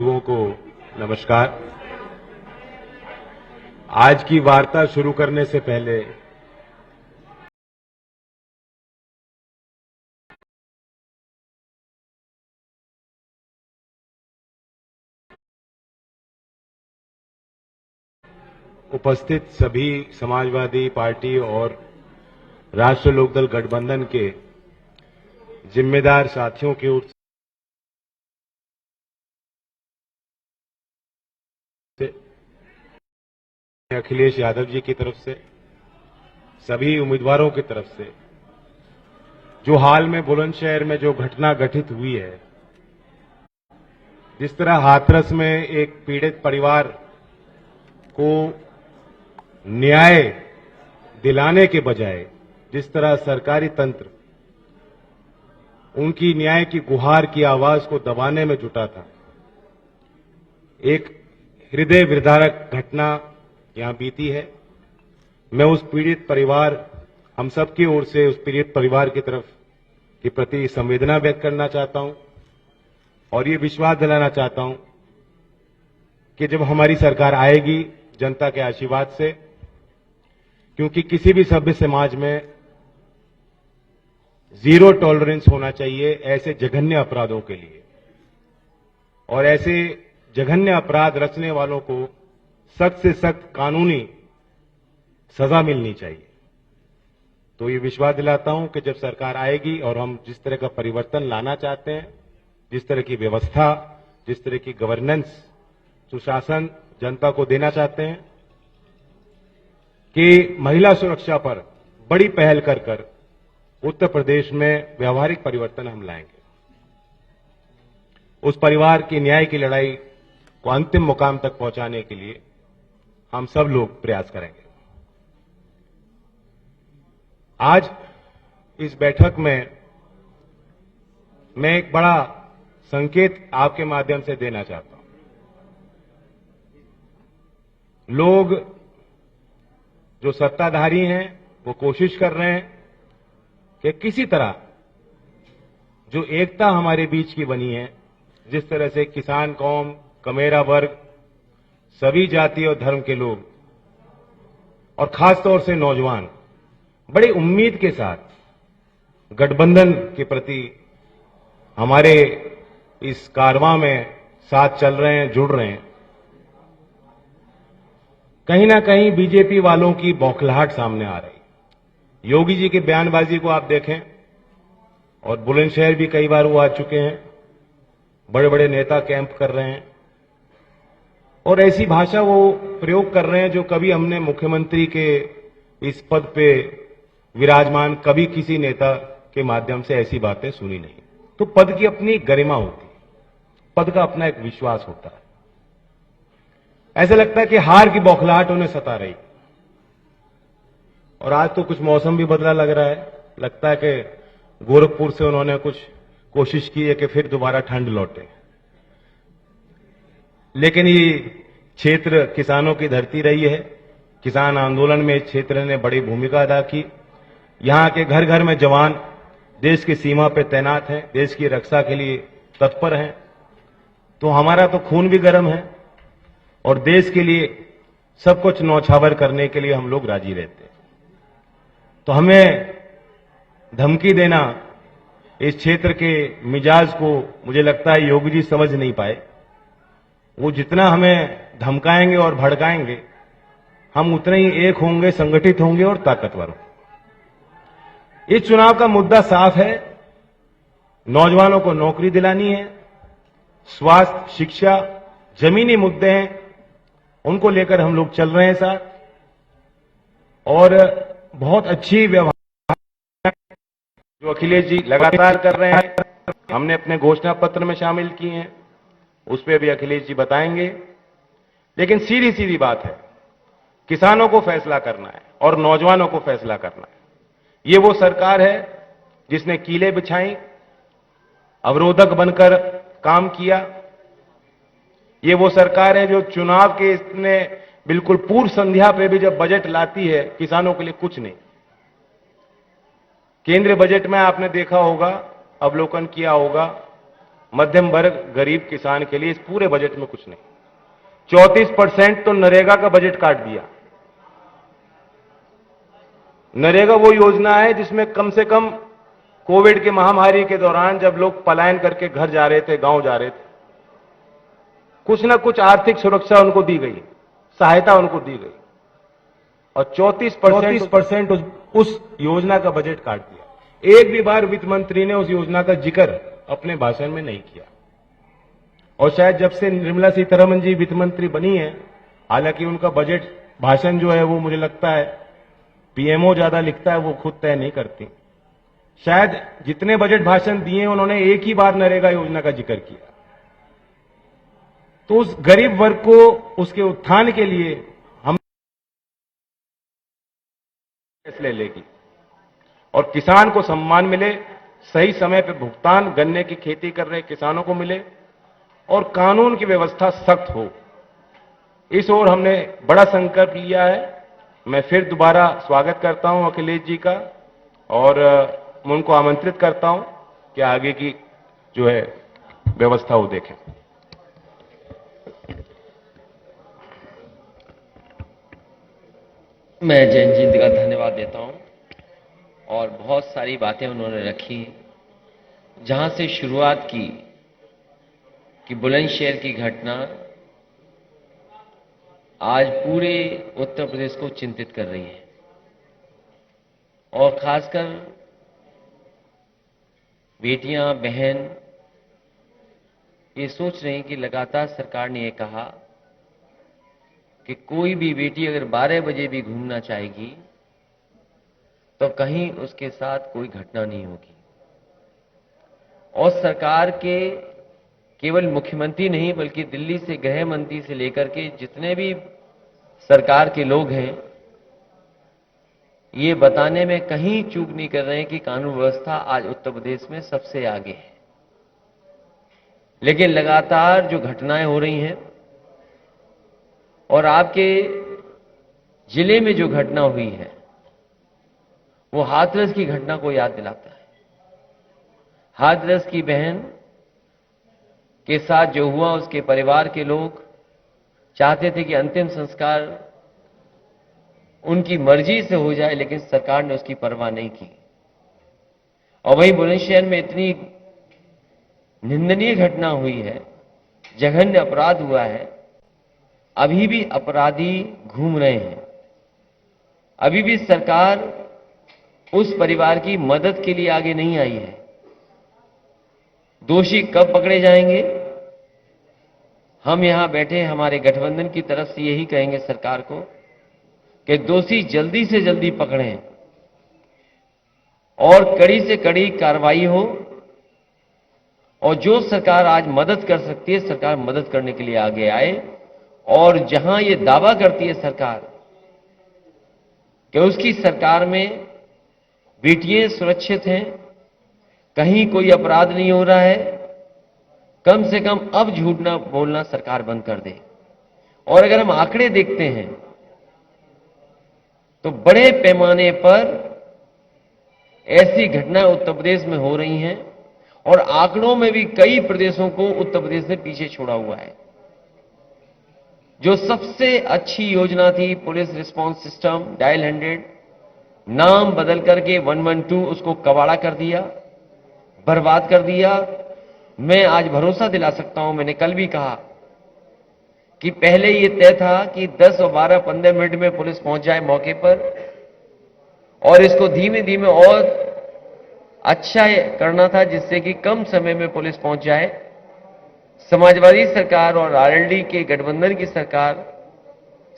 लोगों को नमस्कार। आज की वार्ता शुरू करने से पहले उपस्थित सभी समाजवादी पार्टी और राष्ट्रीय लोकदल गठबंधन के जिम्मेदार साथियों की ओर से, अखिलेश यादव जी की तरफ से, सभी उम्मीदवारों की तरफ से, जो हाल में बुलंदशहर में जो घटना घटित हुई है, जिस तरह हाथरस में एक पीड़ित परिवार को न्याय दिलाने के बजाय जिस तरह सरकारी तंत्र उनकी न्याय की गुहार की आवाज को दबाने में जुटा था, एक हृदय विदारक घटना यहां बीती है। मैं उस पीड़ित परिवार, हम सब की ओर से उस पीड़ित परिवार की तरफ के प्रति संवेदना व्यक्त करना चाहता हूं और ये विश्वास दिलाना चाहता हूं कि जब हमारी सरकार आएगी जनता के आशीर्वाद से, क्योंकि किसी भी सभ्य समाज में जीरो टॉलरेंस होना चाहिए ऐसे जघन्य अपराधों के लिए, और ऐसे जघन्य अपराध रचने वालों को सख्त से सख्त कानूनी सजा मिलनी चाहिए। तो ये विश्वास दिलाता हूं कि जब सरकार आएगी और हम जिस तरह का परिवर्तन लाना चाहते हैं, जिस तरह की व्यवस्था, जिस तरह की गवर्नेंस, सुशासन जनता को देना चाहते हैं, कि महिला सुरक्षा पर बड़ी पहल कर उत्तर प्रदेश में व्यवहारिक परिवर्तन हम लाएंगे। उस परिवार की न्याय की लड़ाई को अंतिम मुकाम तक पहुंचाने के लिए हम सब लोग प्रयास करेंगे। आज इस बैठक में मैं एक बड़ा संकेत आपके माध्यम से देना चाहता हूं। लोग जो सत्ताधारी हैं वो कोशिश कर रहे हैं कि किसी तरह जो एकता हमारे बीच की बनी है, जिस तरह से किसान कौम, कमेरा वर्ग, सभी जाति और धर्म के लोग और खासतौर से नौजवान बड़ी उम्मीद के साथ गठबंधन के प्रति हमारे इस कारवां में साथ चल रहे हैं, जुड़ रहे हैं, कहीं ना कहीं बीजेपी वालों की बौखलाहट सामने आ रही। योगी जी की बयानबाजी को आप देखें, और बुलंदशहर भी कई बार वो आ चुके हैं, बड़े बड़े नेता कैंप कर रहे हैं और ऐसी भाषा वो प्रयोग कर रहे हैं जो कभी हमने मुख्यमंत्री के इस पद पे विराजमान कभी किसी नेता के माध्यम से ऐसी बातें सुनी नहीं। तो पद की अपनी गरिमा होती है, पद का अपना एक विश्वास होता है। ऐसा लगता है कि हार की बौखलाहट उन्हें सता रही, और आज तो कुछ मौसम भी बदला लग रहा है। लगता है कि गोरखपुर से उन्होंने कुछ कोशिश की है कि फिर दोबारा ठंड लौटे, लेकिन ये क्षेत्र किसानों की धरती रही है। किसान आंदोलन में इस क्षेत्र ने बड़ी भूमिका अदा की। यहां के घर घर में जवान देश की सीमा पर तैनात हैं, देश की रक्षा के लिए तत्पर हैं। तो हमारा तो खून भी गर्म है और देश के लिए सब कुछ न्यौछावर करने के लिए हम लोग राजी रहते हैं। तो हमें धमकी देना, इस क्षेत्र के मिजाज को मुझे लगता है योगी जी समझ नहीं पाए। वो जितना हमें धमकाएंगे और भड़काएंगे, हम उतने ही एक होंगे, संगठित होंगे और ताकतवर होंगे। इस चुनाव का मुद्दा साफ है, नौजवानों को नौकरी दिलानी है, स्वास्थ्य, शिक्षा, जमीनी मुद्दे हैं, उनको लेकर हम लोग चल रहे हैं साथ। और बहुत अच्छी व्यवहार जो अखिलेश जी लगातार कर रहे हैं, हमने अपने घोषणा पत्र में शामिल किए हैं, उस पर भी अखिलेश जी बताएंगे। लेकिन सीधी सीधी बात है, किसानों को फैसला करना है और नौजवानों को फैसला करना है। ये वो सरकार है जिसने कीलें बिछाई, अवरोधक बनकर काम किया। ये वो सरकार है जो चुनाव के इसने बिल्कुल पूर्व संध्या पे भी जब बजट लाती है, किसानों के लिए कुछ नहीं। केंद्रीय बजट में आपने देखा होगा, अवलोकन किया होगा मध्यम वर्ग गरीब किसान के लिए इस पूरे बजट में कुछ नहीं। 34% तो नरेगा का बजट काट दिया। नरेगा वो योजना है जिसमें कम से कम कोविड के महामारी के दौरान जब लोग पलायन करके घर जा रहे थे, गांव जा रहे थे, कुछ ना कुछ आर्थिक सुरक्षा उनको दी गई, सहायता उनको दी गई, और 34% उस योजना का बजट काट दिया। एक भी बार वित्त मंत्री ने उस योजना का जिक्र अपने भाषण में नहीं किया। और शायद जब से निर्मला सीतारमण जी वित्त मंत्री बनी है, हालांकि उनका बजट भाषण जो है वो मुझे लगता है पीएमओ ज्यादा लिखता है, वो खुद तय नहीं करती। शायद जितने बजट भाषण दिए उन्होंने एक ही बार नरेगा योजना का जिक्र किया। तो उस गरीब वर्ग को उसके उत्थान के लिए हम फैसले लेगी और किसान को सम्मान मिले, सही समय पर भुगतान गन्ने की खेती कर रहे किसानों को मिले और कानून की व्यवस्था सख्त हो, इस ओर हमने बड़ा संकल्प लिया है। मैं फिर दोबारा स्वागत करता हूं अखिलेश जी का और मैं उनको आमंत्रित करता हूं कि आगे की जो है व्यवस्था वो देखें। मैं जैन जी का धन्यवाद देता हूं और बहुत सारी बातें उन्होंने रखी, जहां से शुरुआत की कि बुलंदशहर की घटना आज पूरे उत्तर प्रदेश को चिंतित कर रही है और खासकर बेटियां, बहन ये सोच रही हैं कि लगातार सरकार ने ये कहा कि कोई भी बेटी अगर 12 बजे भी घूमना चाहेगी तो कहीं उसके साथ कोई घटना नहीं होगी। और सरकार के केवल मुख्यमंत्री नहीं बल्कि दिल्ली से गृह मंत्री से लेकर के जितने भी सरकार के लोग हैं, ये बताने में कहीं चूक नहीं कर रहे हैं कि कानून व्यवस्था आज उत्तर प्रदेश में सबसे आगे है। लेकिन लगातार जो घटनाएं हो रही हैं और आपके जिले में जो घटना हुई है वो हाथरस की घटना को याद दिलाता है। हाथरस की बहन के साथ जो हुआ, उसके परिवार के लोग चाहते थे कि अंतिम संस्कार उनकी मर्जी से हो जाए, लेकिन सरकार ने उसकी परवाह नहीं की। और वहीं बुलंदशहर में इतनी निंदनीय घटना हुई है, जघन्य अपराध हुआ है, अभी भी अपराधी घूम रहे हैं। अभी भी सरकार उस परिवार की मदद के लिए आगे नहीं आई है। दोषी कब पकड़े जाएंगे? हम यहां बैठे हमारे गठबंधन की तरफ से यही कहेंगे सरकार को कि दोषी जल्दी से जल्दी पकड़ें और कड़ी से कड़ी कार्रवाई हो। और जो सरकार आज मदद कर सकती है, सरकार मदद करने के लिए आगे आए। और जहां ये दावा करती है सरकार कि उसकी सरकार में बेटियां सुरक्षित हैं, कहीं कोई अपराध नहीं हो रहा है, कम से कम अब झूठ ना बोलना सरकार बंद कर दे। और अगर हम आंकड़े देखते हैं तो बड़े पैमाने पर ऐसी घटनाएं उत्तर प्रदेश में हो रही हैं और आंकड़ों में भी कई प्रदेशों को उत्तर प्रदेश ने पीछे छोड़ा हुआ है। जो सबसे अच्छी योजना थी पुलिस रिस्पांस सिस्टम डायल 100, नाम बदल करके 112 उसको कबाड़ा कर दिया, बर्बाद कर दिया। मैं आज भरोसा दिला सकता हूं, मैंने कल भी कहा कि पहले यह तय था कि 10 और 12, 15 मिनट में पुलिस पहुंच जाए मौके पर, और इसको धीमे धीमे और अच्छा करना था जिससे कि कम समय में पुलिस पहुंच जाए। समाजवादी सरकार और आरएलडी के गठबंधन की सरकार,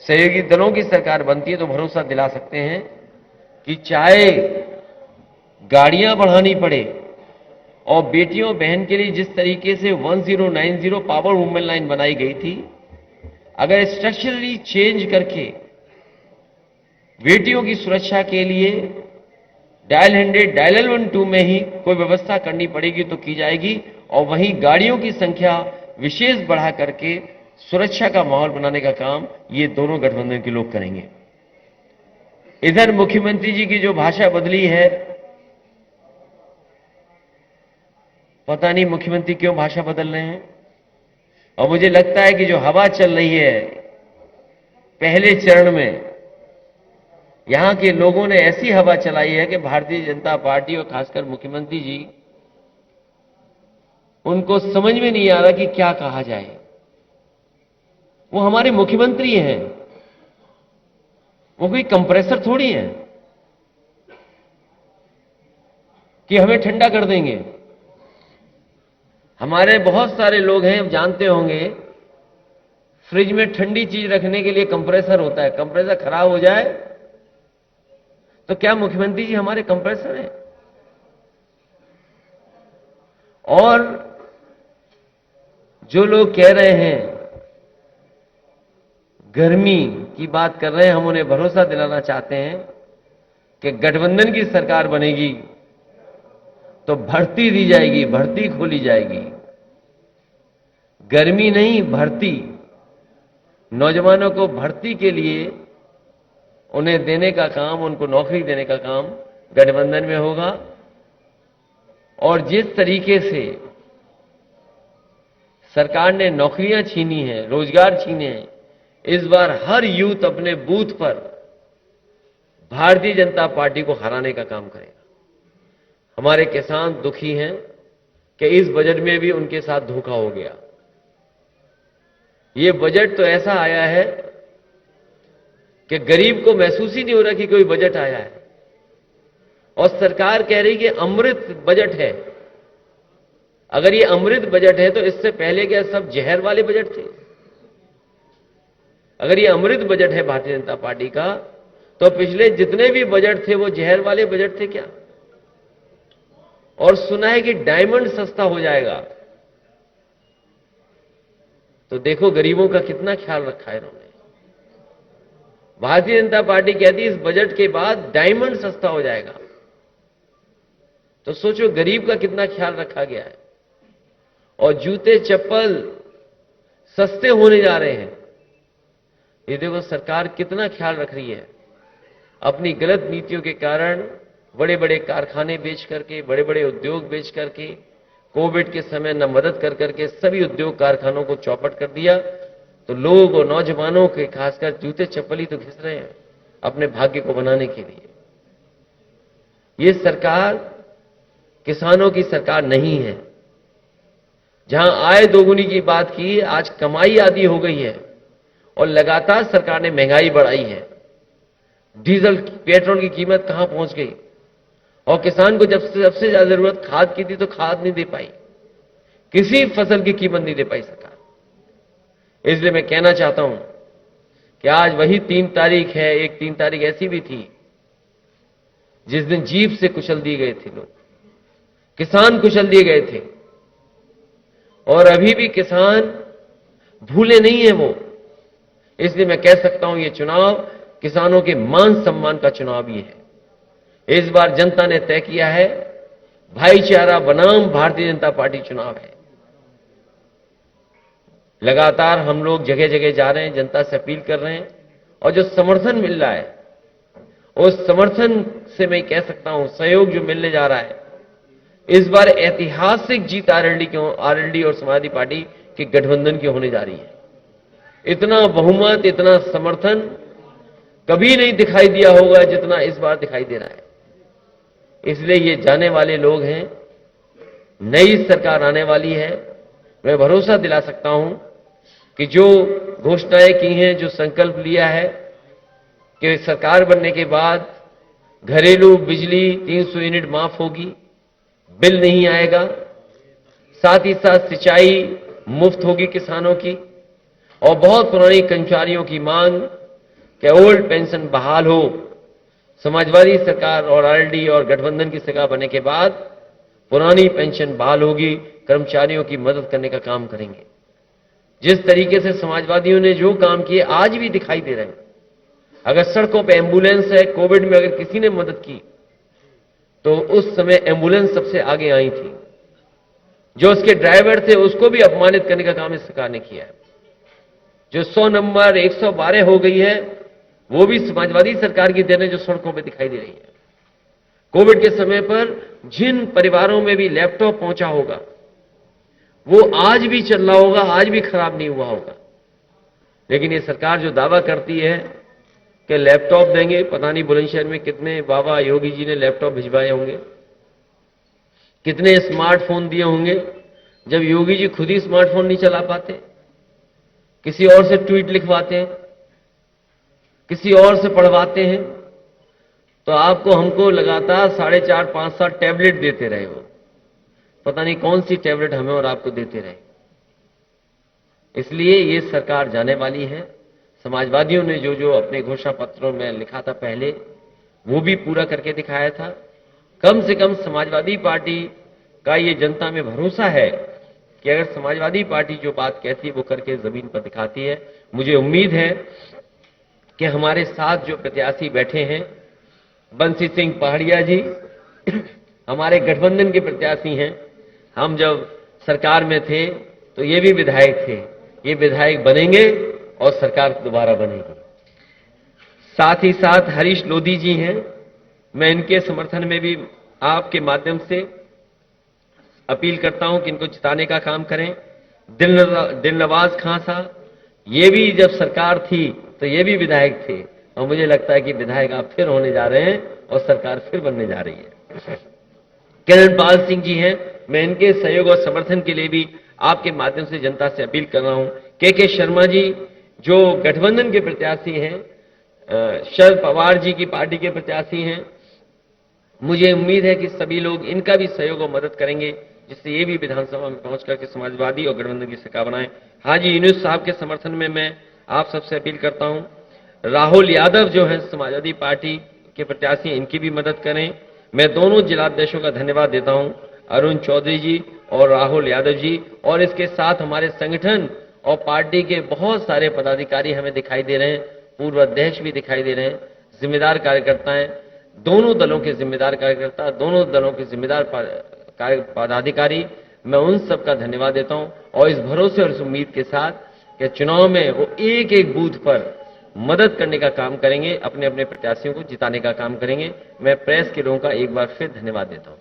सहयोगी दलों की सरकार बनती है तो भरोसा दिला सकते हैं कि चाहे गाड़ियां बढ़ानी पड़े और बेटियों बहन के लिए जिस तरीके से 1090 पावर वुमेन लाइन बनाई गई थी, अगर स्ट्रक्चरली चेंज करके बेटियों की सुरक्षा के लिए डायल 100, डायल 112 में ही कोई व्यवस्था करनी पड़ेगी तो की जाएगी। और वहीं गाड़ियों की संख्या विशेष बढ़ा करके सुरक्षा का माहौल बनाने का काम ये दोनों गठबंधन के लोग करेंगे। इधर मुख्यमंत्री जी की जो भाषा बदली है, पता नहीं मुख्यमंत्री क्यों भाषा बदल रहे हैं। और मुझे लगता है कि जो हवा चल रही है पहले चरण में, यहां के लोगों ने ऐसी हवा चलाई है कि भारतीय जनता पार्टी और खासकर मुख्यमंत्री जी, उनको समझ में नहीं आ रहा कि क्या कहा जाए। वो हमारे मुख्यमंत्री हैं, वो कोई कंप्रेसर थोड़ी है कि हमें ठंडा कर देंगे। हमारे बहुत सारे लोग हैं, जानते होंगे, फ्रिज में ठंडी चीज रखने के लिए कंप्रेसर होता है। कंप्रेसर खराब हो जाए तो क्या मुख्यमंत्री जी हमारे कंप्रेसर हैं? और जो लोग कह रहे हैं, गर्मी की बात कर रहे हैं, हम उन्हें भरोसा दिलाना चाहते हैं कि गठबंधन की सरकार बनेगी तो भर्ती दी जाएगी, भर्ती खोली जाएगी। गर्मी नहीं, भर्ती। नौजवानों को भर्ती के लिए उन्हें देने का काम, उनको नौकरी देने का काम गठबंधन में होगा। और जिस तरीके से सरकार ने नौकरियां छीनी हैं, रोजगार छीने हैं, इस बार हर यूथ अपने बूथ पर भारतीय जनता पार्टी को हराने का काम करेगा। हमारे किसान दुखी हैं कि इस बजट में भी उनके साथ धोखा हो गया। ये बजट तो ऐसा आया है कि गरीब को महसूस ही नहीं हो रहा कि कोई बजट आया है। और सरकार कह रही कि अमृत बजट है। अगर ये अमृत बजट है तो इससे पहले क्या सब जहर वाले बजट थे? अगर ये अमृत बजट है भारतीय जनता पार्टी का, तो पिछले जितने भी बजट थे वो जहर वाले बजट थे क्या? और सुना है कि डायमंड सस्ता हो जाएगा। तो देखो गरीबों का कितना ख्याल रखा है इन्होंने। भारतीय जनता पार्टी कहती है इस बजट के बाद डायमंड सस्ता हो जाएगा। तो सोचो गरीब का कितना ख्याल रखा गया है। और जूते चप्पल सस्ते होने जा रहे हैं। ये देखो सरकार कितना ख्याल रख रही है। अपनी गलत नीतियों के कारण बड़े बड़े कारखाने बेच करके, बड़े बड़े उद्योग बेच करके, कोविड के समय न मदद कर करके सभी उद्योग कारखानों को चौपट कर दिया। तो लोग और नौजवानों के खासकर जूते चप्पल ही तो घिस रहे हैं अपने भाग्य को बनाने के लिए। ये सरकार किसानों की सरकार नहीं है। जहां आय दोगुनी की बात की, आज कमाई आधी हो गई है। और लगातार सरकार ने महंगाई बढ़ाई है। डीजल पेट्रोल की कीमत कहां पहुंच गई। और किसान को जब सबसे ज्यादा जरूरत खाद की थी तो खाद नहीं दे पाई, किसी फसल की कीमत नहीं दे पाई सरकार। इसलिए मैं कहना चाहता हूं कि आज वही 3 तारीख है। एक 3 तारीख ऐसी भी थी जिस दिन जीप से कुचल दिए गए थे लोग, किसान कुचल दिए गए थे। और अभी भी किसान भूले नहीं है वो। इसलिए मैं कह सकता हूं ये चुनाव किसानों के मान सम्मान का चुनाव भी है। इस बार जनता ने तय किया है भाईचारा बनाम भारतीय जनता पार्टी चुनाव है। लगातार हम लोग जगह जगह जा रहे हैं, जनता से अपील कर रहे हैं। और जो समर्थन मिल रहा है उस समर्थन से मैं कह सकता हूं, सहयोग जो मिलने जा रहा है, इस बार ऐतिहासिक जीत आरएलडी और समाजवादी पार्टी के गठबंधन की होने जा रही है। इतना बहुमत, इतना समर्थन कभी नहीं दिखाई दिया होगा जितना इस बार दिखाई दे रहा है। इसलिए ये जाने वाले लोग हैं, नई सरकार आने वाली है। मैं भरोसा दिला सकता हूं कि जो घोषणाएं की हैं, जो संकल्प लिया है कि सरकार बनने के बाद घरेलू बिजली 300 यूनिट माफ होगी, बिल नहीं आएगा, साथ ही साथ सिंचाई मुफ्त होगी किसानों की, और बहुत पुरानी कर्मचारियों की मांग कि ओल्ड पेंशन बहाल हो। समाजवादी सरकार और आरएलडी और गठबंधन की सरकार बनने के बाद पुरानी पेंशन बहाल होगी, कर्मचारियों की मदद करने का काम करेंगे। जिस तरीके से समाजवादियों ने जो काम किए आज भी दिखाई दे रहे हैं। अगर सड़कों पे एम्बुलेंस है, कोविड में अगर किसी ने मदद की तो उस समय एम्बुलेंस सबसे आगे आई थी। जो उसके ड्राइवर थे उसको भी अपमानित करने का काम इस सरकार ने किया है। जो 100 नंबर 112 हो गई है वो भी समाजवादी सरकार की देन है, जो सड़कों पे दिखाई दे रही है। कोविड के समय पर जिन परिवारों में भी लैपटॉप पहुंचा होगा, वो आज भी चल रहा होगा, आज भी खराब नहीं हुआ होगा। लेकिन ये सरकार जो दावा करती है कि लैपटॉप देंगे, पता नहीं बुलंदशहर में कितने बाबा योगी जी ने लैपटॉप भिजवाए होंगे, कितने स्मार्टफोन दिए होंगे, जब योगी जी खुद ही स्मार्टफोन नहीं चला पाते, किसी और से ट्वीट लिखवाते हैं, किसी और से पढ़वाते हैं, तो आपको हमको लगातार 4.5-5 टैबलेट देते रहे हो। पता नहीं कौन सी टैबलेट हमें और आपको देते रहे। इसलिए ये सरकार जाने वाली है। समाजवादियों ने जो जो अपने घोषणा पत्रों में लिखा था पहले, वो भी पूरा करके दिखाया था। कम से कम समाजवादी पार्टी का ये जनता में भरोसा है कि अगर समाजवादी पार्टी जो बात कहती है वो करके जमीन पर दिखाती है। मुझे उम्मीद है कि हमारे साथ जो प्रत्याशी बैठे हैं, बंसी सिंह पहाड़िया जी हमारे गठबंधन के प्रत्याशी हैं। हम जब सरकार में थे तो ये भी विधायक थे, ये विधायक बनेंगे और सरकार दोबारा बनेगी। साथ ही साथ हरीश लोधी जी हैं, मैं इनके समर्थन में भी आपके माध्यम से अपील करता हूं कि इनको जिताने का काम करें। दिलनवाज खां साहब, ये भी जब सरकार थी तो ये भी विधायक थे, और मुझे लगता है कि विधायक आप फिर होने जा रहे हैं और सरकार फिर बनने जा रही है। किरणपाल सिंह जी हैं, मैं इनके सहयोग और समर्थन के लिए भी आपके माध्यम से जनता से अपील कर रहा हूं। के शर्मा जी जो गठबंधन के प्रत्याशी हैं, शरद पवार जी की पार्टी के प्रत्याशी हैं, मुझे उम्मीद है कि सभी लोग इनका भी सहयोग और मदद करेंगे, जिससे ये भी विधानसभा में पहुंच करके समाजवादी और गठबंधन की सरकार बनाएं। हाजी यूनुस साहब के समर्थन में मैं आप सबसे अपील करता हूं। राहुल यादव जो है समाजवादी पार्टी के प्रत्याशी, इनकी भी मदद करें। मैं दोनों जिलाध्यक्षों का धन्यवाद देता हूं, अरुण चौधरी जी और राहुल यादव जी, और इसके साथ हमारे संगठन और पार्टी के बहुत सारे पदाधिकारी हमें दिखाई दे रहे हैं, पूर्व अध्यक्ष भी दिखाई दे रहे हैं, जिम्मेदार कार्यकर्ता हैं, दोनों दलों के जिम्मेदार कार्यकर्ता, दोनों दलों के जिम्मेदार पदाधिकारी, मैं उन सबका धन्यवाद देता हूं। और इस भरोसे और इस उम्मीद के साथ कि चुनाव में वो एक एक बूथ पर मदद करने का काम करेंगे, अपने अपने प्रत्याशियों को जिताने का काम करेंगे। मैं प्रेस के लोगों का एक बार फिर धन्यवाद देता हूं।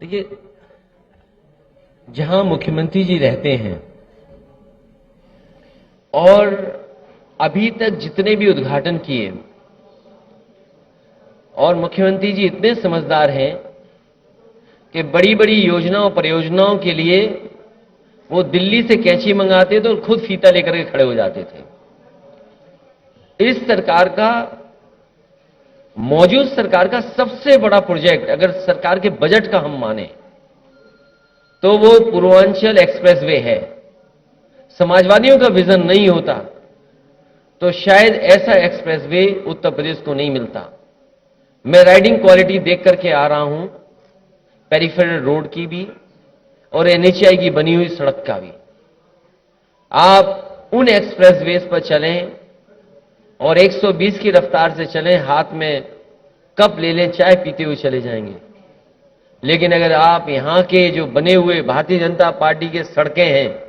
देखिए, जहां मुख्यमंत्री जी रहते हैं और अभी तक जितने भी उद्घाटन किए, और मुख्यमंत्री जी इतने समझदार हैं कि बड़ी बड़ी योजनाओं परियोजनाओं के लिए वो दिल्ली से कैंची मंगाते थे और खुद फीता लेकर के खड़े हो जाते थे। इस सरकार का, मौजूद सरकार का सबसे बड़ा प्रोजेक्ट अगर सरकार के बजट का हम माने तो वो पूर्वांचल एक्सप्रेसवे है। समाजवादियों का विजन नहीं होता तो शायद ऐसा एक्सप्रेसवे उत्तर प्रदेश को नहीं मिलता। मैं राइडिंग क्वालिटी देख करके आ रहा हूं, पेरिफेरल रोड की भी और एनएचआई की बनी हुई सड़क का भी। आप उन एक्सप्रेसवेज पर चलें और 120 की रफ्तार से चलें, हाथ में कप ले लें, चाय पीते हुए चले जाएंगे। लेकिन अगर आप यहां के जो बने हुए भारतीय जनता पार्टी के सड़कें हैं,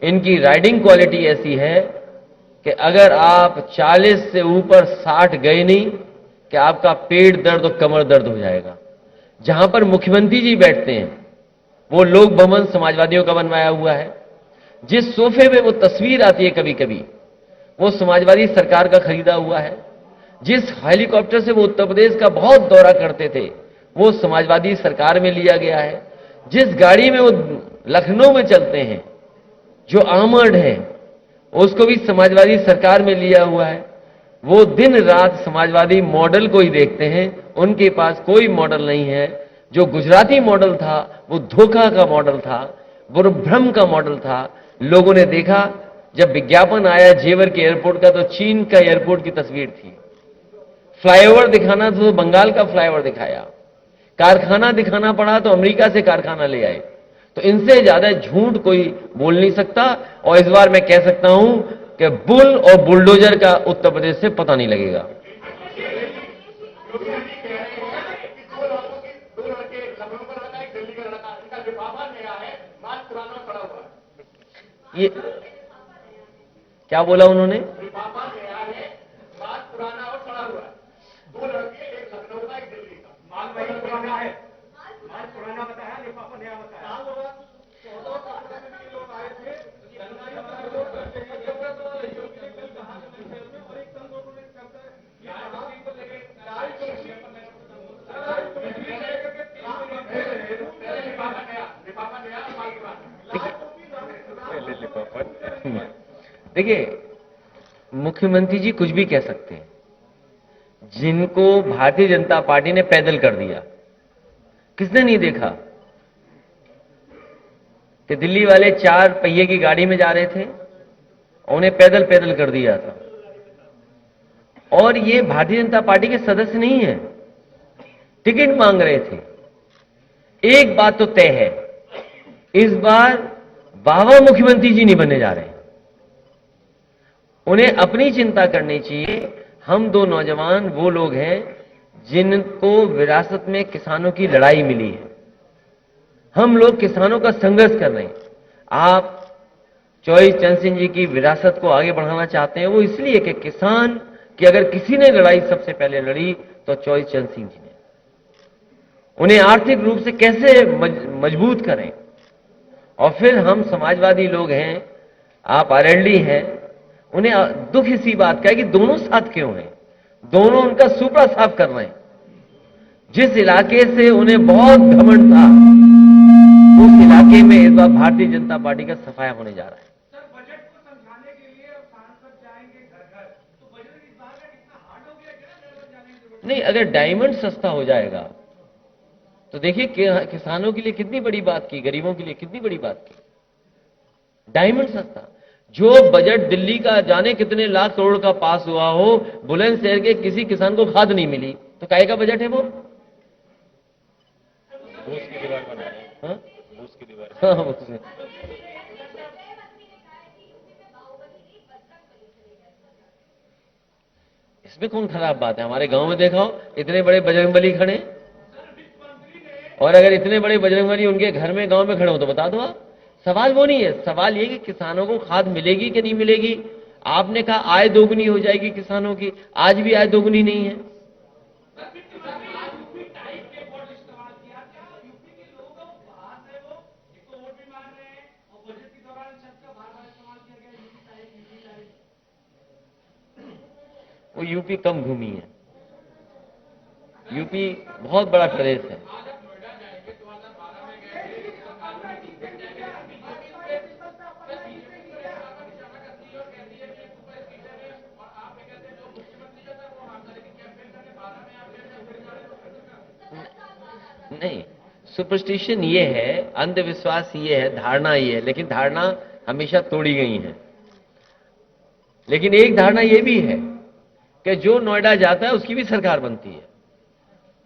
इनकी राइडिंग क्वालिटी ऐसी है कि अगर आप 40 से ऊपर 60 गए नहीं कि आपका पेट दर्द और कमर दर्द हो जाएगा। जहां पर मुख्यमंत्री जी बैठते हैं वो लोक भवन समाजवादियों का बनवाया हुआ है। जिस सोफे में वो तस्वीर आती है कभी कभी, वो समाजवादी सरकार का खरीदा हुआ है। जिस हेलीकॉप्टर से वो उत्तर प्रदेश का बहुत दौरा करते थे, वो समाजवादी सरकार में लिया गया है। जिस गाड़ी में वो लखनऊ में चलते हैं, जो आर्मर्ड है, उसको भी समाजवादी सरकार में लिया हुआ है। वो दिन रात समाजवादी मॉडल को ही देखते हैं, उनके पास कोई मॉडल नहीं है। जो गुजराती मॉडल था वो धोखा का मॉडल था, वो भ्रम का मॉडल था। लोगों ने देखा जब विज्ञापन आया जेवर के एयरपोर्ट का तो चीन का एयरपोर्ट की तस्वीर थी। फ्लाईओवर दिखाना था तो बंगाल का फ्लाईओवर दिखाया, कारखाना दिखाना पड़ा तो अमेरिका से कारखाना ले आए। तो इनसे ज्यादा झूठ कोई बोल नहीं सकता। और इस बार मैं कह सकता हूं कि बुल और बुलडोजर का उत्तर प्रदेश से पता नहीं लगेगा। ये क्या बोला उन्होंने? देखिए, मुख्यमंत्री जी कुछ भी कह सकते हैं, जिनको भारतीय जनता पार्टी ने पैदल कर दिया, किसने नहीं देखा कि दिल्ली वाले 4 पहिए की गाड़ी में जा रहे थे, उन्हें पैदल पैदल कर दिया था। और ये भारतीय जनता पार्टी के सदस्य नहीं है, टिकट मांग रहे थे। एक बात तो तय है, इस बार बाबा मुख्यमंत्री जी नहीं बनने जा रहे हैं। उन्हें अपनी चिंता करनी चाहिए। हम 2 नौजवान वो लोग हैं जिनको विरासत में किसानों की लड़ाई मिली है। हम लोग किसानों का संघर्ष कर रहे हैं। आप चौधरी चरण सिंह जी की विरासत को आगे बढ़ाना चाहते हैं, वो इसलिए कि किसान की अगर किसी ने लड़ाई सबसे पहले लड़ी तो चौधरी चरण सिंह जी ने। उन्हें आर्थिक रूप से कैसे मजबूत करें। और फिर हम समाजवादी लोग हैं, आप आरएलडी हैं, उन्हें दुख इसी बात का है कि दोनों साथ क्यों हैं, दोनों उनका सुपड़ा साफ कर रहे हैं। जिस इलाके से उन्हें बहुत घमंड था, उस इलाके में इस बार भारतीय जनता पार्टी का सफाया होने जा रहा है। सर, बजट को समझाने के लिए अब सांसद जाएंगे घर घर, तो बजट इस बार का कितना हार्ड हो गया, क्या घर घर जाने की जरूरत नहीं, अगर डायमंड सस्ता हो जाएगा तो देखिए किसानों के लिए कितनी बड़ी बात की, गरीबों के लिए कितनी बड़ी बात की। डायमंड सस्ता, जो बजट दिल्ली का जाने कितने लाख करोड़ का पास हुआ हो, बुलंदशहर के किसी किसान को खाद नहीं मिली, तो काहे का बजट है वो? भूस की दीवार बना रहे हैं। हाँ? भूस की दीवार। हाँ, उसमें। इसमें कौन खराब बात है? हमारे गांव में देखा हो, इतने बड़े बजरंगबली खड़े, और अगर इतने बड़े बजरंगबली उनके घर में गांव में खड़े हो तो बता दो आप। सवाल वो नहीं है, सवाल ये कि किसानों को खाद मिलेगी कि नहीं मिलेगी। आपने कहा आय दोगुनी हो जाएगी किसानों की, आज भी आय दोगुनी नहीं है। वो यूपी कम घूमी है, यूपी बहुत बड़ा प्रदेश है। नहीं, सुपरस्टिशन ये है, अंधविश्वास ये है, धारणा ये है, लेकिन धारणा हमेशा तोड़ी गई है। लेकिन एक धारणा ये भी है कि जो नोएडा जाता है उसकी भी सरकार बनती है।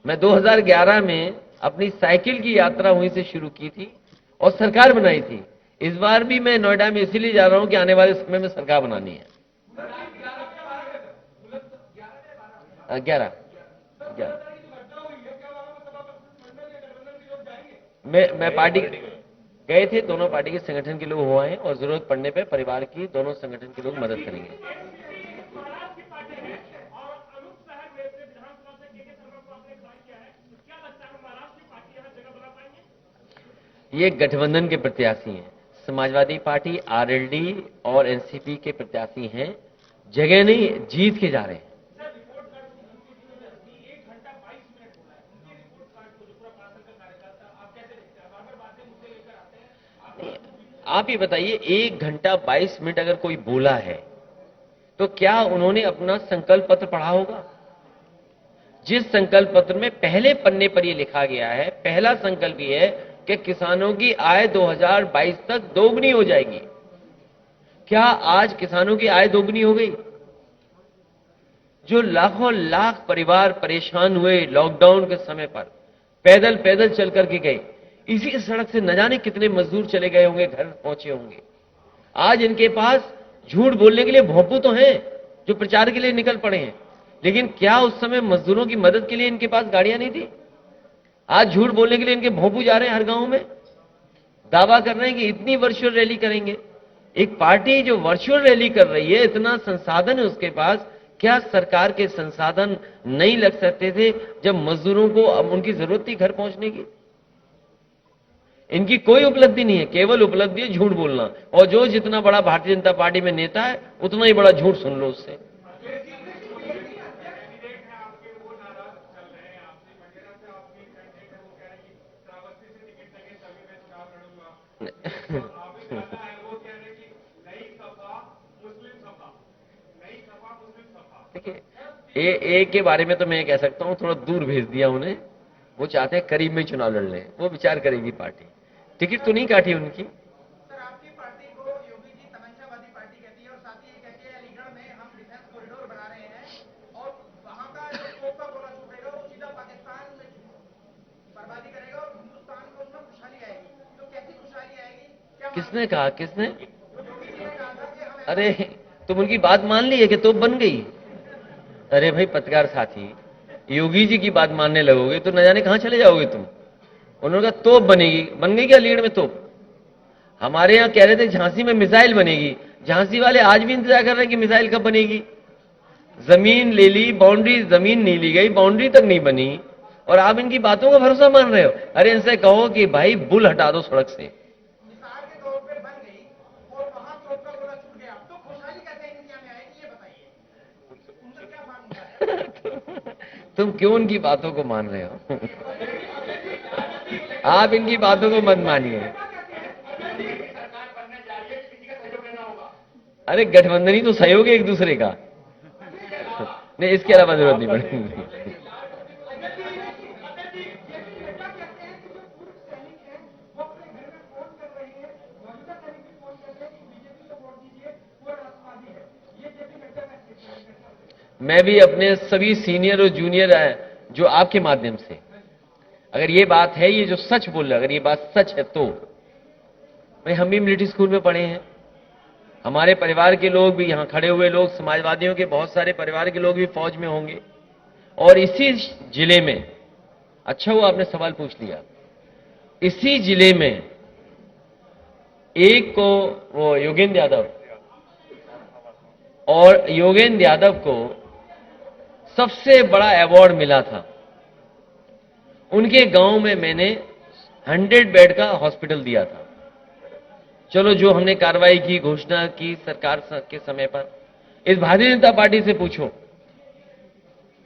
मैं 2011 में अपनी साइकिल की यात्रा वहीं से शुरू की थी और सरकार बनाई थी। इस बार भी मैं नोएडा में इसीलिए जा रहा हूं कि आने वाले समय में सरकार बनानी है। 11 मैं पार्टी गए थे, दोनों पार्टी के संगठन के लोग हुए हैं और जरूरत पड़ने पे परिवार की दोनों संगठन के लोग मदद करेंगे। ये गठबंधन के प्रत्याशी हैं, समाजवादी पार्टी, आरएलडी और एनसीपी के प्रत्याशी हैं। जगह नहीं, जीत के जा रहे हैं। आप ही बताइए, 1 घंटा 22 मिनट अगर कोई बोला है तो क्या उन्होंने अपना संकल्प पत्र पढ़ा होगा? जिस संकल्प पत्र में पहले पन्ने पर यह लिखा गया है, पहला संकल्प यह है कि किसानों की आय 2022 तक दोगुनी हो जाएगी। क्या आज किसानों की आय दोगुनी हो गई? जो लाखों लाख परिवार परेशान हुए लॉकडाउन के समय पर, पैदल पैदल चल करके गए, इसी सड़क से न जाने कितने मजदूर चले गए होंगे, घर पहुंचे होंगे। आज इनके पास झूठ बोलने के लिए भोंपू तो हैं जो प्रचार के लिए निकल पड़े हैं, लेकिन क्या उस समय मजदूरों की मदद के लिए इनके पास गाड़ियां नहीं थी? आज झूठ बोलने के लिए इनके भोंपू जा रहे हैं हर गांव में, दावा कर रहे हैं कि इतनी वर्चुअल रैली करेंगे, एक पार्टी जो वर्चुअल रैली कर रही है, इतना संसाधन है उसके पास, क्या सरकार के संसाधन नहीं लग सकते थे जब मजदूरों को अब उनकी जरूरत थी घर पहुंचने की? इनकी कोई उपलब्धि नहीं है, केवल उपलब्धि है झूठ बोलना। और जो जितना बड़ा भारतीय जनता पार्टी में नेता है, उतना ही बड़ा झूठ सुन लो उससे। देखिए, ए के बारे में तो मैं कह सकता हूं, थोड़ा दूर भेज दिया उन्हें। वो चाहते हैं करीब में चुनाव लड़ लें, वो विचार करेगी पार्टी। टिकट तो नहीं काटी उनकी। सर, आपकी पार्टी को योगी जी तमंचावादी पार्टी कहती है और साथ ही ये कहती है अलीगढ़ में हम डिफेंस कॉरिडोर बना रहे हैं और वहां का जो तोप का गोला छूटेगा वो सीधा पाकिस्तान में बर्बादी करेगा और हिंदुस्तान को उसमें खुशहाली आएगी। तो कैसी खुशहाली आएगी? क्या किसने कहा? किसने? योगी जी ने कहा था कि हम अरे तुम उनकी बात मान ली है कि तोप बन गई? अरे भाई पत्रकार साथी, योगी जी की बात मानने लगोगे तो न जाने कहां चले जाओगे तुम। उन्होंने कहा तोप बनेगी, बन गई क्या अलीगढ़ में तोप? हमारे यहां कह रहे थे झांसी में मिसाइल बनेगी। झांसी वाले आज भी इंतजार कर रहे हैं कि मिसाइल कब बनेगी। जमीन ले ली, बाउंड्री, जमीन नहीं ली गई, बाउंड्री तक नहीं बनी, और आप इनकी बातों का भरोसा मान रहे हो। अरे इनसे कहो कि भाई बुल हटा दो सड़क से। मिसाल के तौर पे बन गई और वहां तोप का गोला छूट गया, तो खुशहाली कैसे इंडिया में आएगी ये बताइए। उनका क्या मानना है? तुम क्यों उनकी बातों को मान रहे हो? आप इनकी बातों को मत मानिए। अरे गठबंधन ही तो सहयोग है एक दूसरे का। नहीं, इसके अलावा जरूरत नहीं पड़ेगी। मैं भी अपने सभी सीनियर और जूनियर जो आपके माध्यम से, अगर ये बात है, ये जो सच बोल रहे, अगर ये बात सच है तो भाई हम भी मिलिट्री स्कूल में पढ़े हैं। हमारे परिवार के लोग भी, यहां खड़े हुए लोग, समाजवादियों के बहुत सारे परिवार के लोग भी फौज में होंगे। और इसी जिले में, अच्छा हुआ आपने सवाल पूछ लिया, इसी जिले में एक को वो योगेंद्र यादव, और योगेंद्र यादव को सबसे बड़ा अवार्ड मिला था। उनके गांव में मैंने 100 बेड का हॉस्पिटल दिया था। चलो, जो हमने कार्रवाई की, घोषणा की सरकार के समय पर, इस भारतीय जनता पार्टी से पूछो,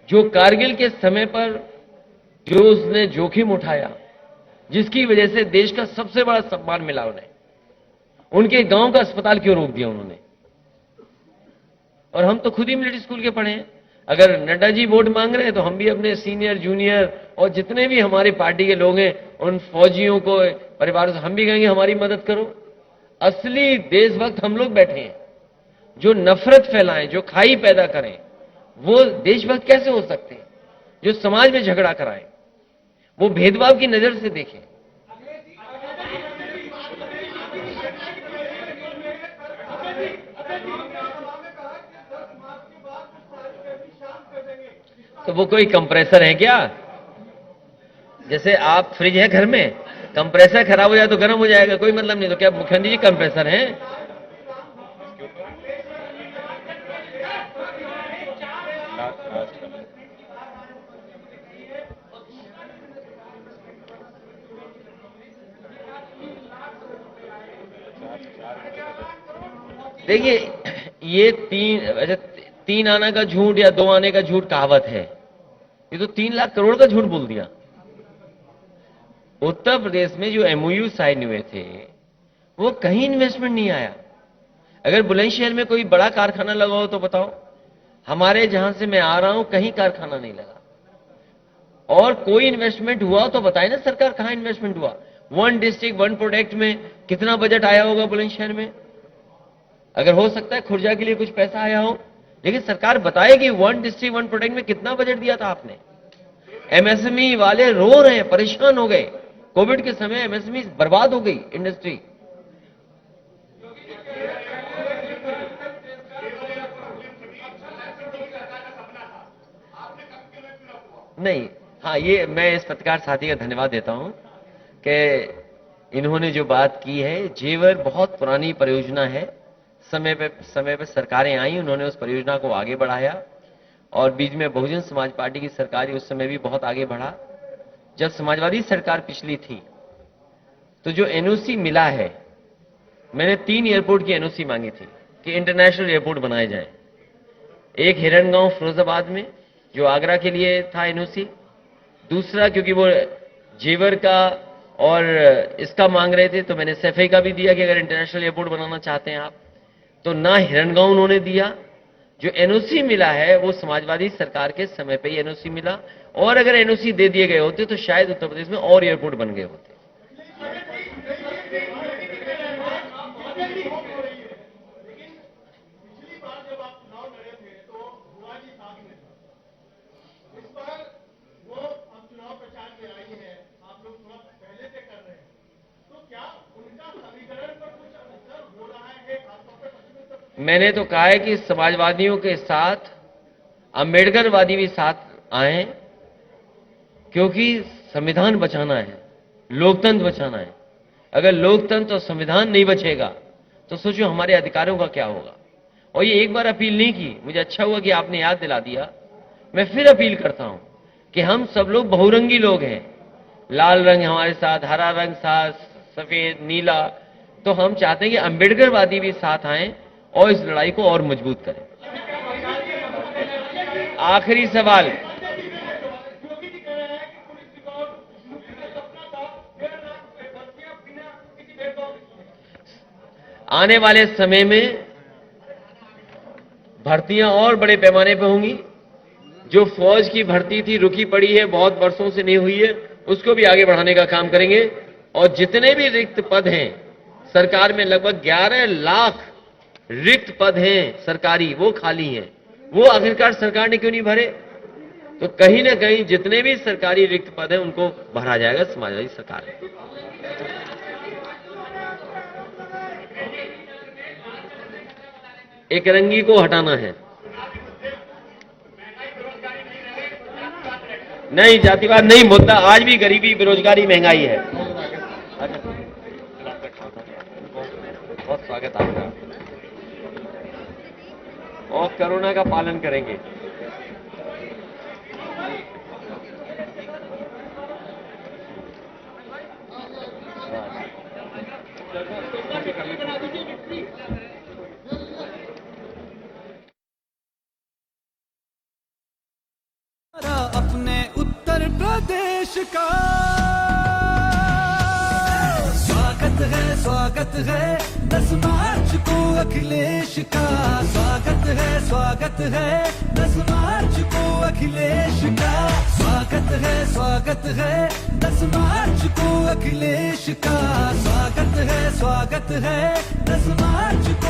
जो कारगिल के समय पर जो उसने जोखिम उठाया, जिसकी वजह से देश का सबसे बड़ा सम्मान मिला उन्हें, उनके गांव का अस्पताल क्यों रोक दिया उन्होंने? और हम तो खुद ही मिलिट्री स्कूल के पढ़े हैं। अगर नड्डा जी वोट मांग रहे हैं तो हम भी अपने सीनियर, जूनियर और जितने भी हमारी पार्टी के लोग हैं, उन फौजियों को, परिवारों से हम भी कहेंगे हमारी मदद करो। असली देशभक्त हम लोग बैठे हैं। जो नफरत फैलाएं, जो खाई पैदा करें, वो देशभक्त कैसे हो सकते हैं? जो समाज में झगड़ा कराएं, वो भेदभाव की नजर से देखें। तो वो कोई कंप्रेसर है क्या? जैसे आप फ्रिज है घर में, कंप्रेसर खराब हो जाए तो गर्म हो जाएगा, कोई मतलब नहीं। तो क्या मुखिया जी कंप्रेसर हैं? देखिए, ये तीन आना का झूठ या 2 आने का झूठ कहावत है। ये तो 3 लाख करोड़ का झूठ बोल दिया। उत्तर प्रदेश में जो एमओयू साइन हुए थे, वो कहीं इन्वेस्टमेंट नहीं आया। अगर बुलंदशहर में कोई बड़ा कारखाना लगा हो तो बताओ। हमारे जहां से मैं आ रहा हूं कहीं कारखाना नहीं लगा। और कोई इन्वेस्टमेंट हुआ तो बताए ना सरकार, कहां इन्वेस्टमेंट हुआ? 1 डिस्ट्रिक्ट 1 प्रोडक्ट में कितना बजट आया होगा बुलंदशहर में? अगर हो सकता है खुर्जा के लिए कुछ पैसा आया हो, लेकिन सरकार बताएगी 1 डिस्ट्रिक्ट 1 प्रोडक्ट में कितना बजट दिया था आपने। एमएसएमई वाले रो रहे हैं, परेशान हो गए। कोविड के समय एमएसएमई बर्बाद हो गई इंडस्ट्री। नहीं, हाँ, ये मैं इस पत्रकार साथी का धन्यवाद देता हूं कि इन्होंने जो बात की है, जेवर बहुत पुरानी परियोजना है। समय पे सरकारें आई, उन्होंने उस परियोजना को आगे बढ़ाया और बीच में बहुजन समाज पार्टी की सरकार उस समय भी बहुत आगे बढ़ा। जब समाजवादी सरकार पिछली थी तो जो एनओसी मिला है, मैंने 3 एयरपोर्ट की एनओसी मांगी थी कि इंटरनेशनल एयरपोर्ट बनाए जाएं। एक हिरणगांव फिरोजाबाद में जो आगरा के लिए था एनओसी, दूसरा क्योंकि वो जेवर का और इसका मांग रहे थे तो मैंने सैफई का भी दिया कि अगर इंटरनेशनल एयरपोर्ट बनाना चाहते हैं आप, तो ना हिरणगांव उन्होंने दिया। जो एनओसी मिला है वो समाजवादी सरकार के समय पे ही एनओसी मिला, और अगर एनओसी दे दिए गए होते तो शायद उत्तर प्रदेश में और एयरपोर्ट बन गए होते। मैंने तो कहा है कि समाजवादियों के साथ अंबेडकरवादी भी साथ आए, क्योंकि संविधान बचाना है, लोकतंत्र बचाना है। अगर लोकतंत्र और संविधान नहीं बचेगा तो सोचो हमारे अधिकारों का क्या होगा। और ये एक बार अपील नहीं की, मुझे अच्छा हुआ कि आपने याद दिला दिया। मैं फिर अपील करता हूं कि हम सब लोग बहुरंगी लोग हैं, लाल रंग हमारे साथ, हरा रंग साथ, सफेद, नीला, तो हम चाहते हैं कि अंबेडकरवादी भी साथ आए और इस लड़ाई को और मजबूत करें। आखिरी सवाल, आने वाले समय में भर्तियां और बड़े पैमाने पर होंगी। जो फौज की भर्ती थी रुकी पड़ी है, बहुत वर्षों से नहीं हुई है, उसको भी आगे बढ़ाने का काम करेंगे। और जितने भी रिक्त पद हैं सरकार में, लगभग 11 लाख रिक्त पद हैं सरकारी, वो खाली हैं। वो आखिरकार सरकार ने क्यों नहीं भरे? तो कहीं ना कहीं जितने भी सरकारी रिक्त पद हैं उनको भरा जाएगा समाजवादी सरकार में। एक रंगी को हटाना है, नहीं जातिवाद नहीं, मुद्दा आज भी गरीबी, बेरोजगारी, महंगाई है। बहुत स्वागत आपका, और कोरोना का पालन करेंगे। अपने उत्तर प्रदेश का स्वागत है 10 मार्च को अखिलेश का, स्वागत है 10 मार्च को अखिलेश का, स्वागत है 10 मार्च को अखिलेश का, स्वागत है 10 मार्च को